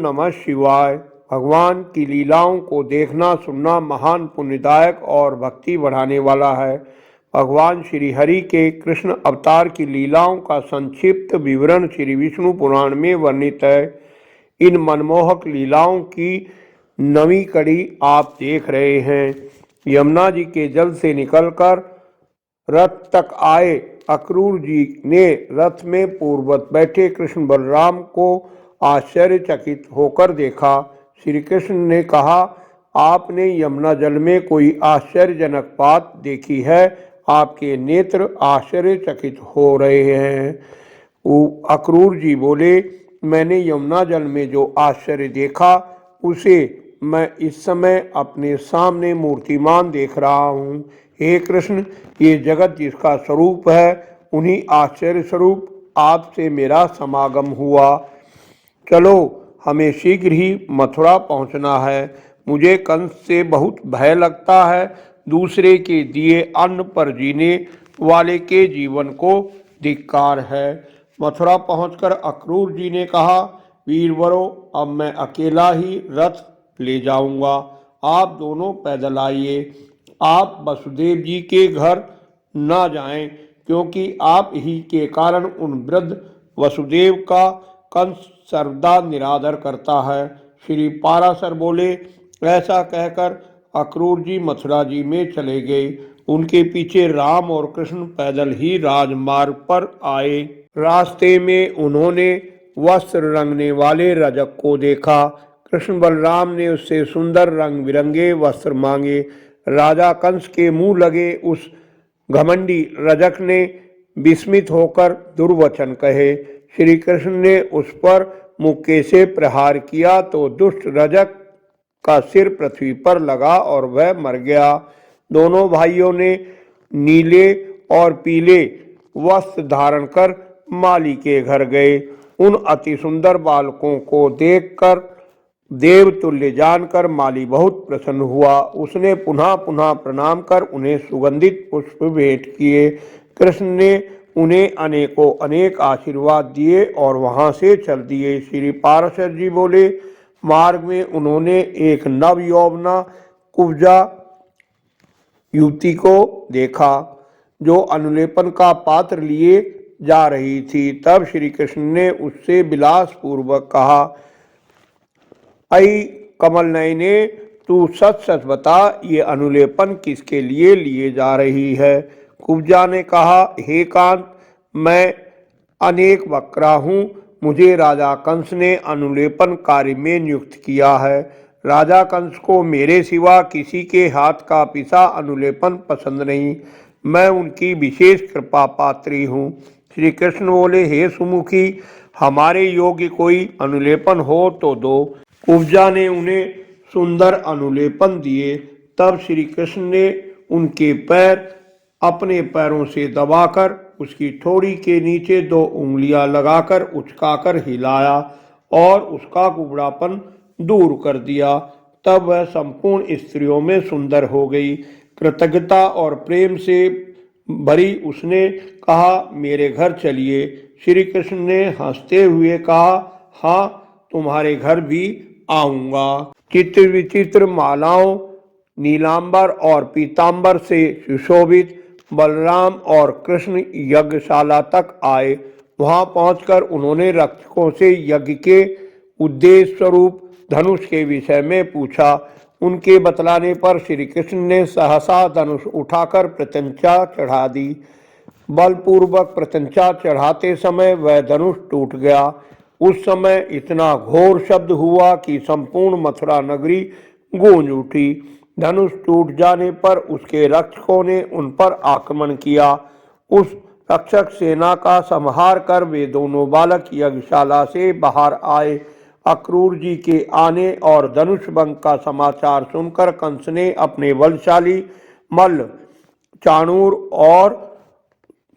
नमः शिवाय। भगवान की लीलाओं को देखना सुनना महान पुण्यदायक और भक्ति बढ़ाने वाला है। भगवान श्री हरि के कृष्ण अवतार की लीलाओं का संक्षिप्त विवरण श्री विष्णु पुराण में वर्णित है। इन मनमोहक लीलाओं की नवी कड़ी आप देख रहे हैं। यमुना जी के जल से निकलकर रथ तक आए अक्रूर जी ने रथ में पूर्ववत बैठे कृष्ण बलराम को आश्चर्यचकित होकर देखा। श्री कृष्ण ने कहा, आपने यमुना जल में कोई आश्चर्यजनक बात देखी है। आपके नेत्र आश्चर्यचकित हो रहे हैं। अक्रूर जी बोले, मैंने यमुना जल में जो आश्चर्य देखा उसे मैं इस समय अपने सामने मूर्तिमान देख रहा हूँ। हे कृष्ण, ये जगत जिसका स्वरूप है उन्हीं आश्चर्य स्वरूप आपसे मेरा समागम हुआ। चलो, हमें शीघ्र ही मथुरा पहुँचना है। मुझे कंस से बहुत भय लगता है। दूसरे के दिए अन्न पर जीने वाले के जीवन को धिक्कार है। मथुरा पहुंचकर अक्रूर जी ने कहा, वीरवरों, अब मैं अकेला ही रथ ले जाऊंगा। आप दोनों पैदल आइए। आप वसुदेव जी के घर न जाएं, क्योंकि आप ही के कारण उन वृद्ध वसुदेव का कंस सर्वदा निरादर करता है। श्री पाराशर बोले, ऐसा कहकर अक्रूर जी मथुरा जी में चले गए। उनके पीछे राम और कृष्ण पैदल ही राजमार्ग पर आए। रास्ते में उन्होंने वस्त्र रंगने वाले रजक को देखा। कृष्ण बलराम ने उससे सुंदर रंग बिरंगे वस्त्र मांगे। राजा कंस के मुंह लगे उस घमंडी रजक ने विस्मित होकर दुर्वचन कहे। श्री कृष्ण ने उस पर मुक्के से प्रहार किया तो दुष्ट रजक का सिर पृथ्वी पर लगा और वह मर गया। दोनों भाइयों ने नीले और पीले वस्त्र धारण कर माली के घर गए। उन अति सुंदर बालकों को देखकर देवतुल्य जानकर माली बहुत प्रसन्न हुआ। उसने पुनः पुनः प्रणाम कर उन्हें सुगंधित पुष्प भेंट किए। कृष्ण ने उन्हें अनेकों अनेक आशीर्वाद दिए और वहां से चल दिए। श्री पाराशर जी बोले, मार्ग में उन्होंने एक नव यौवना कुब्जा युवती को देखा जो अनुलेपन का पात्र लिए जा रही थी। तब श्री कृष्ण ने उससे विलास पूर्वक कहा, अई कमल नयने, तू सच सच बता, ये अनुलेपन किसके लिए लिए जा रही है। कुब्जा ने कहा, हे कांत, मैं अनेक वक्रा हूँ। मुझे राजा कंस ने अनुलेपन कार्य में नियुक्त किया है। राजा कंस को मेरे सिवा किसी के हाथ का पिसा अनुलेपन पसंद नहीं। मैं उनकी विशेष कृपा पात्री हूँ। श्री कृष्ण बोले, हे सुमुखी, हमारे योग्य कोई अनुलेपन हो तो दो। कुब्जा ने उन्हें सुंदर अनुलेपन दिए। तब श्री कृष्ण ने उनके पैर अपने पैरों से दबाकर उसकी ठोड़ी के नीचे 2 उंगलियां लगाकर उचकाकर हिलाया और उसका कुबड़ापन दूर कर दिया। तब वह संपूर्ण स्त्रियों में सुंदर हो गई। कृतज्ञता और प्रेम से भरी उसने कहा, मेरे घर चलिए। श्री कृष्ण ने हंसते हुए कहा, हाँ, तुम्हारे घर भी आऊंगा। चित्र विचित्र मालाओं, नीलांबर और पीतांबर से सुशोभित बलराम और कृष्ण यज्ञशाला तक आए। वहां पहुंचकर उन्होंने रक्षकों से यज्ञ के उद्देश्य स्वरूप धनुष के विषय में पूछा। उनके बतलाने पर श्री कृष्ण ने सहसा धनुष उठाकर प्रत्यंचा चढ़ा दी। बलपूर्वक प्रत्यंचा चढ़ाते समय वह धनुष टूट गया। उस समय इतना घोर शब्द हुआ कि संपूर्ण मथुरा नगरी गूंज उठी। धनुष टूट जाने पर उसके रक्षकों ने उन पर आक्रमण किया। उस रक्षक सेना का संहार कर वे दोनों बालक यज्ञशाला से बाहर आए। अक्रूर जी के आने और धनुष भंग का समाचार सुनकर कंस ने अपने बलशाली मल्ल चाणूर और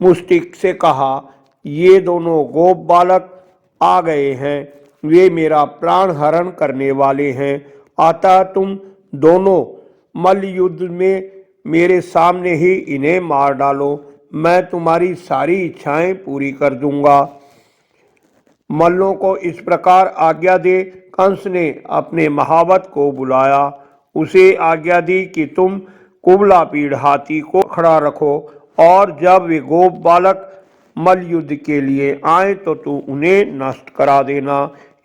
मुष्टिक से कहा, ये दोनों गोप बालक आ गए हैं। वे मेरा प्राण हरण करने वाले हैं। अतः तुम दोनों मल्ल युद्ध में मेरे सामने ही इन्हें मार डालो। मैं तुम्हारी सारी इच्छाएं पूरी कर दूंगा। मल्लों को इस प्रकार आज्ञा दे कंस ने अपने महावत को बुलाया, उसे आज्ञा दी कि तुम कुबला पीढ़ हाथी को खड़ा रखो और जब वे गोप बालक मल युद्ध के लिए आए तो तू उन्हें नष्ट करा देना।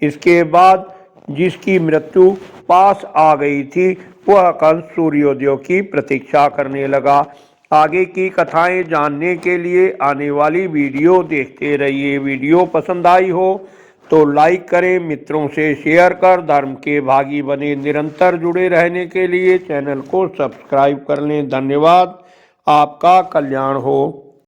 इसके बाद जिसकी मृत्यु पास आ गई थी वह कंस सूर्योदय की प्रतीक्षा करने लगा। आगे की कथाएं जानने के लिए आने वाली वीडियो देखते रहिए। वीडियो पसंद आई हो तो लाइक करें, मित्रों से शेयर कर धर्म के भागी बने। निरंतर जुड़े रहने के लिए चैनल को सब्सक्राइब कर लें। धन्यवाद। आपका कल्याण हो।